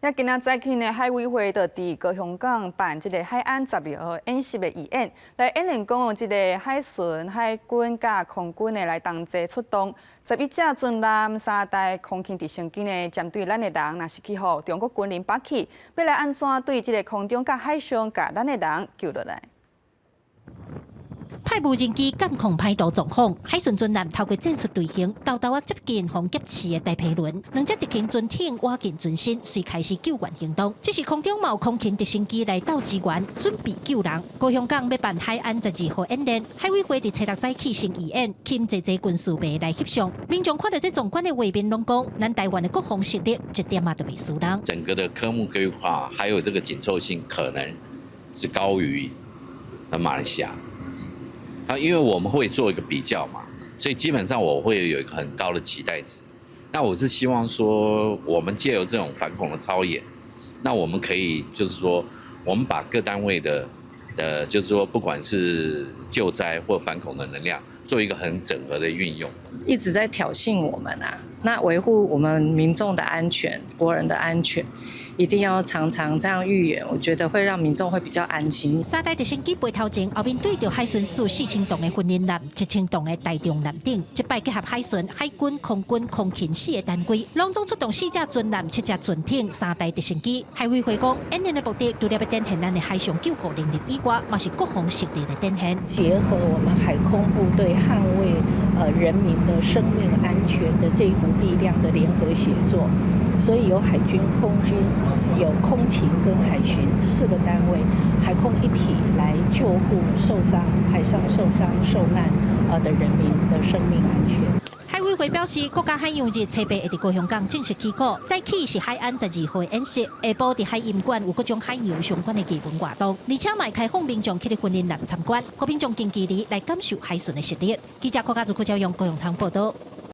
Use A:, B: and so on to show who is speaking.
A: 也今仔早起呢，海委会就伫高雄港办这个海岸12号演习的预演，来演练讲这个海巡、海军甲空军的来同齐出动，11架军舰、3台空勤直升机呢，针对咱的人，若是去互中国军人拔起，要来安怎对这个空中甲海上甲咱的人救落来？
B: 派无人机监控歹道状况，海巡军舰透过战术队形，偷偷接近防劫持的大皮轮，两只敌舰军艇挖进船身，遂开始救援行动。这是空中冒空勤直升机来到支援，准备救人。高雄港要办海岸12号演练，海委会伫初6早起先预演，请济军事迷来翕相。民众看到这壮观的画面，拢讲咱台湾的国防实力一点都未输人。
C: 整个的科目规划还有这个紧凑性，可能是高于马来西亚。 因为我们会做一个比较嘛，所以基本上我会有一个很高的期待值。那我是希望说，我们借由这种反恐的操演，那我们可以就是说，我们把各单位的，就是说不管是救灾或反恐的能量，做一个很整合的运用。
D: 一直在挑衅我们啊，那维护我们民众的安全、国人的安全。 一定要常常这样预演，我觉得会让民众会比较安心。
B: 3台直升机背头前，后面对着海巡署4000栋的训练舰、1000栋的大重舰顶，一摆结合海巡、海军、空军、空勤4个单位，隆重出动4架军舰、7架船艇、3台直升机。海委会讲，演练的目的除了要展现咱的海上救护能力以外，嘛是国防实力的展现。
E: 结合我们海空部队捍卫人民的生命安全的这一股力量的联合协作，所以有海军、空军。 有空勤跟海巡4个单位，海空一体来救护受伤、海上受伤受难的人民的生命安全。
B: 海委会表示，国家海洋日初8会伫高雄港正式起稿，早起是海岸12号演习，下晡伫海音馆有各种海洋相关的基本活动，而且嘛开放民众去训练舰参观，和民众近距离来感受海巡的实力。记者柯家族柯昭阳高雄场报道。